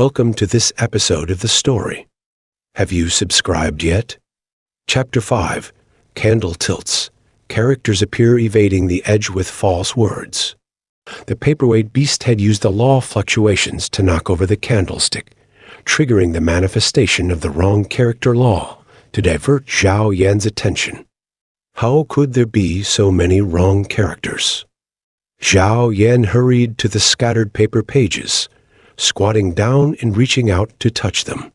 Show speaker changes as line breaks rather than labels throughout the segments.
Welcome to this episode of the story. Have you subscribed yet? Chapter 5, Candle Tilts. Characters appear evading the edge with false words. The paperweight beast had used the law of fluctuations to knock over the candlestick, triggering the manifestation of the wrong character law to divert Zhao Yan's attention. How could there be so many wrong characters? Zhao Yan hurried to the scattered paper pages, squatting down and reaching out to touch them.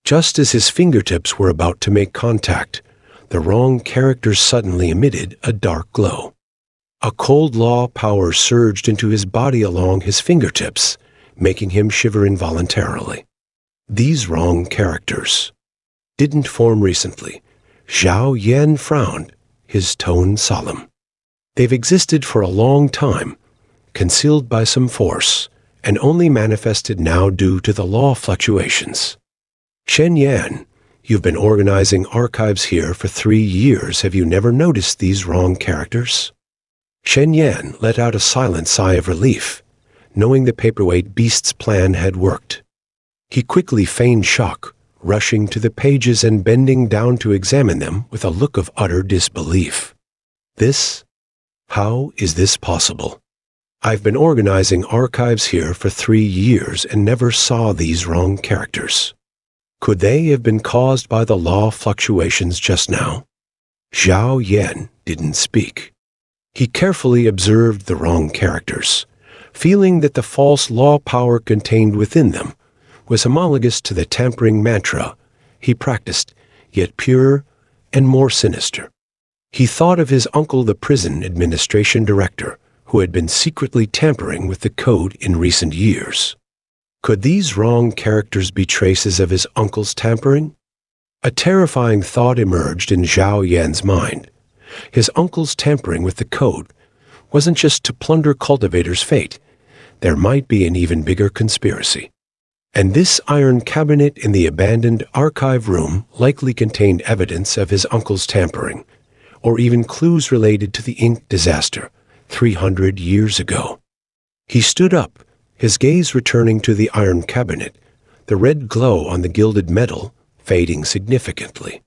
Just as his fingertips were about to make contact, the wrong characters suddenly emitted a dark glow. A cold law power surged into his body along his fingertips, making him shiver involuntarily. These wrong characters didn't form recently. Zhao Yan frowned, his tone solemn. They've existed for a long time, concealed by some force, and only manifested now due to the law of fluctuations. Shen Yan, you've been organizing archives here for 3 years. Have you never noticed these wrong characters? Shen Yan let out a silent sigh of relief, knowing the paperweight beast's plan had worked. He quickly feigned shock, rushing to the pages and bending down to examine them with a look of utter disbelief. How is this possible? I've been organizing archives here for 3 years and never saw these wrong characters. Could they have been caused by the law of fluctuations just now? Zhao Yan didn't speak. He carefully observed the wrong characters, feeling that the false law power contained within them was homologous to the tampering mantra he practiced, yet purer and more sinister. He thought of his uncle, the prison administration director, who had been secretly tampering with the code in recent years. Could these wrong characters be traces of his uncle's tampering? A terrifying thought emerged in Zhao Yan's mind. His uncle's tampering with the code wasn't just to plunder cultivators' fate. There might be an even bigger conspiracy. And this iron cabinet in the abandoned archive room likely contained evidence of his uncle's tampering, or even clues related to the ink disaster 300 years ago. He stood up, his gaze returning to the iron cabinet, the red glow on the gilded metal fading significantly.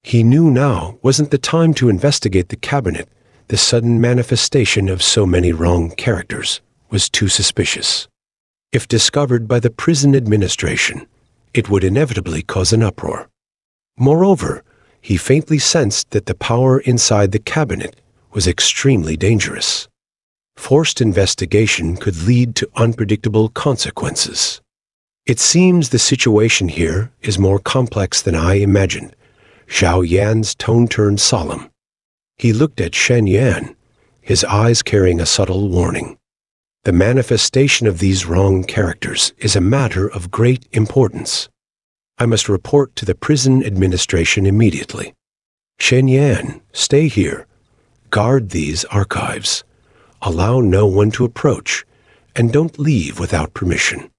He knew now wasn't the time to investigate the cabinet. The sudden manifestation of so many wrong characters was too suspicious. If discovered by the prison administration, it would inevitably cause an uproar. Moreover, he faintly sensed that the power inside the cabinet was extremely dangerous. Forced investigation could lead to unpredictable consequences. It seems the situation here is more complex than I imagined. Zhao Yan's tone turned solemn. He looked at Shen Yan, his eyes carrying a subtle warning. The manifestation of these wrong characters is a matter of great importance. I must report to the prison administration immediately. Shen Yan, stay here. Guard these archives. Allow no one to approach, and don't leave without permission.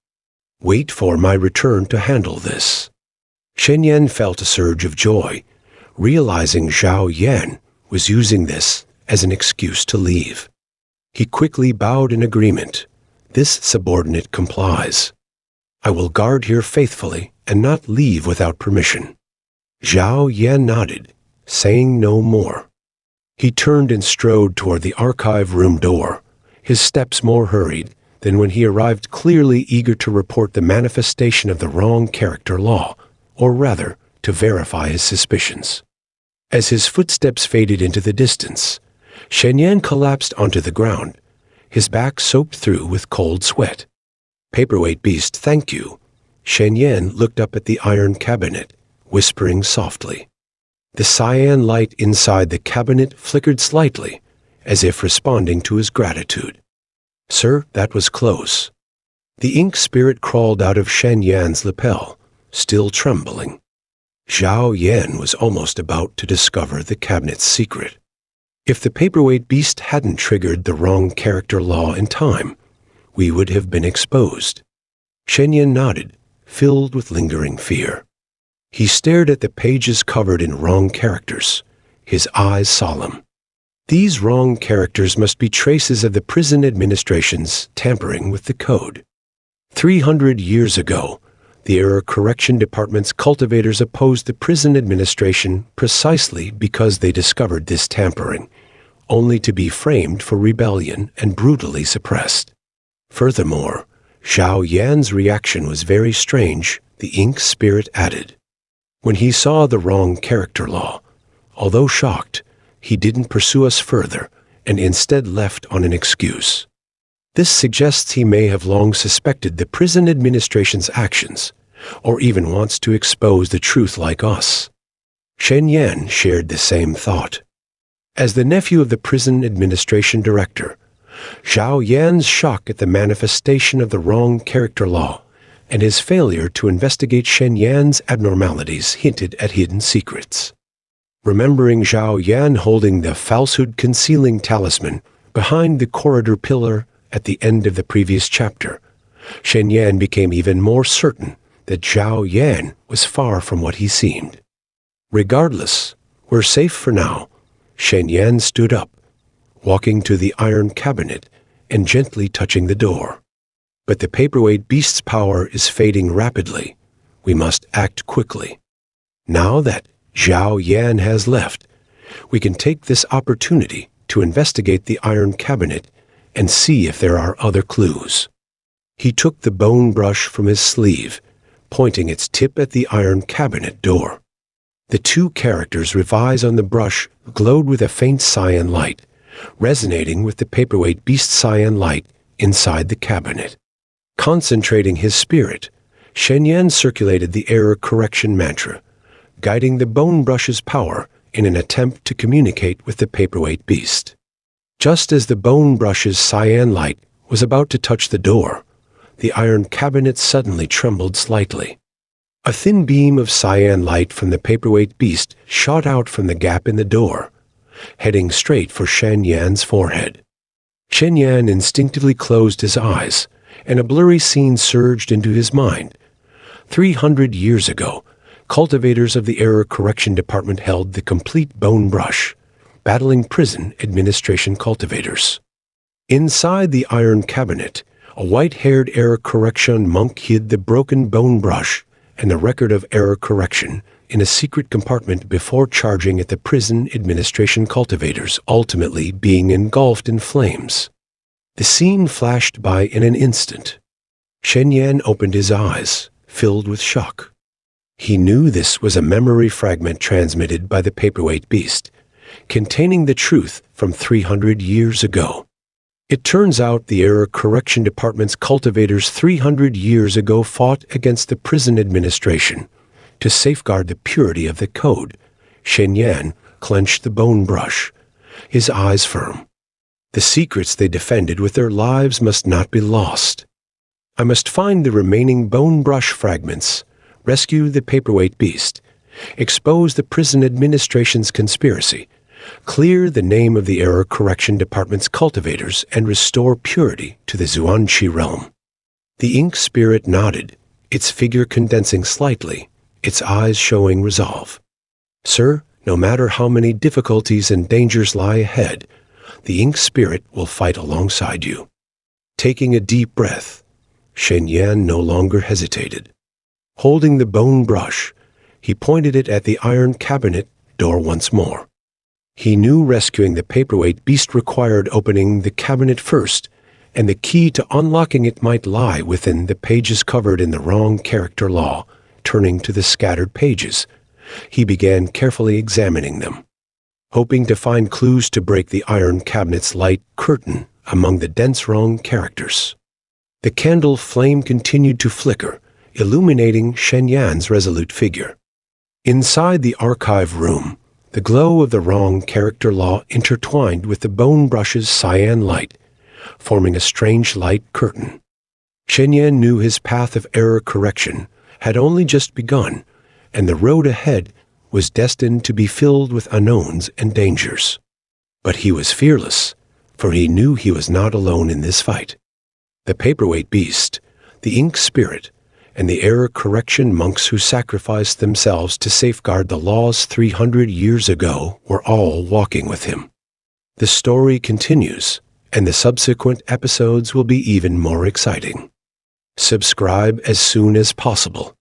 Wait for my return to handle this. Shen Yan felt a surge of joy, realizing Zhao Yan was using this as an excuse to leave. He quickly bowed in agreement. This subordinate complies. I will guard here faithfully and not leave without permission. Zhao Yan nodded, saying no more. He turned and strode toward the archive room door, his steps more hurried than when he arrived, clearly eager to report the manifestation of the wrong character law, or rather, to verify his suspicions. As his footsteps faded into the distance, Shen Yan collapsed onto the ground, his back soaked through with cold sweat. Paperweight beast, thank you. Shen Yan looked up at the iron cabinet, whispering softly. The cyan light inside the cabinet flickered slightly, as if responding to his gratitude. Sir, that was close. The ink spirit crawled out of Shen Yan's lapel, still trembling. Zhao Yan was almost about to discover the cabinet's secret. If the paperweight beast hadn't triggered the wrong character law in time, we would have been exposed. Shen Yan nodded, filled with lingering fear. He stared at the pages covered in wrong characters, his eyes solemn. These wrong characters must be traces of the prison administration's tampering with the code. 300 years ago, the Error Correction Department's cultivators opposed the prison administration precisely because they discovered this tampering, only to be framed for rebellion and brutally suppressed. Furthermore, Zhao Yan's reaction was very strange, the ink spirit added. When he saw the wrong character law, although shocked, he didn't pursue us further and instead left on an excuse. This suggests he may have long suspected the prison administration's actions, or even wants to expose the truth like us. Shen Yan shared the same thought. As the nephew of the prison administration director, Zhao Yan's shock at the manifestation of the wrong character law and his failure to investigate Shen Yan's abnormalities hinted at hidden secrets. Remembering Zhao Yan holding the falsehood-concealing talisman behind the corridor pillar at the end of the previous chapter, Shen Yan became even more certain that Zhao Yan was far from what he seemed. Regardless, we're safe for now. Shen Yan stood up, walking to the iron cabinet and gently touching the door. But the paperweight beast's power is fading rapidly. We must act quickly. Now that Zhao Yan has left, we can take this opportunity to investigate the iron cabinet and see if there are other clues. He took the bone brush from his sleeve, pointing its tip at the iron cabinet door. The two characters' revise on the brush glowed with a faint cyan light, resonating with the paperweight beast's cyan light inside the cabinet. Concentrating his spirit, Shen Yan circulated the error correction mantra, guiding the bone brush's power in an attempt to communicate with the paperweight beast. Just as the bone brush's cyan light was about to touch the door, the iron cabinet suddenly trembled slightly. A thin beam of cyan light from the paperweight beast shot out from the gap in the door, heading straight for Shen Yan's forehead. Shen Yan instinctively closed his eyes, and a blurry scene surged into his mind. 300 years ago, cultivators of the Error Correction Department held the complete bone brush, battling prison administration cultivators. Inside the iron cabinet, a white-haired error correction monk hid the broken bone brush and the record of error correction in a secret compartment before charging at the prison administration cultivators, ultimately being engulfed in flames. The scene flashed by in an instant. Shen Yan opened his eyes, filled with shock. He knew this was a memory fragment transmitted by the paperweight beast, containing the truth from 300 years ago. It turns out the Error Correction Department's cultivators 300 years ago fought against the prison administration to safeguard the purity of the code. Shen Yan clenched the bone brush, his eyes firm. The secrets they defended with their lives must not be lost. I must find the remaining bone brush fragments, rescue the paperweight beast, expose the prison administration's conspiracy, clear the name of the Error Correction Department's cultivators, and restore purity to the Xuanqi realm. The ink spirit nodded, its figure condensing slightly, its eyes showing resolve. Sir, no matter how many difficulties and dangers lie ahead, the ink spirit will fight alongside you. Taking a deep breath, Shen Yan no longer hesitated. Holding the bone brush, he pointed it at the iron cabinet door once more. He knew rescuing the paperweight beast required opening the cabinet first, and the key to unlocking it might lie within the pages covered in the wrong character law. Turning to the scattered pages, he began carefully examining them, hoping to find clues to break the iron cabinet's light curtain among the dense wrong characters. The candle flame continued to flicker, illuminating Shen Yan's resolute figure. Inside the archive room, the glow of the wrong character law intertwined with the bone brush's cyan light, forming a strange light curtain. Shen Yan knew his path of error correction had only just begun, and the road ahead was destined to be filled with unknowns and dangers. But he was fearless, for he knew he was not alone in this fight. The paperweight beast, the ink spirit, and the error correction monks who sacrificed themselves to safeguard the laws 300 years ago were all walking with him. The story continues, and the subsequent episodes will be even more exciting. Subscribe as soon as possible.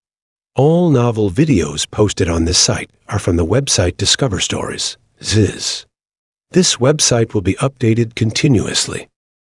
All novel videos posted on this site are from the website discoverstories.xyz. This website will be updated continuously.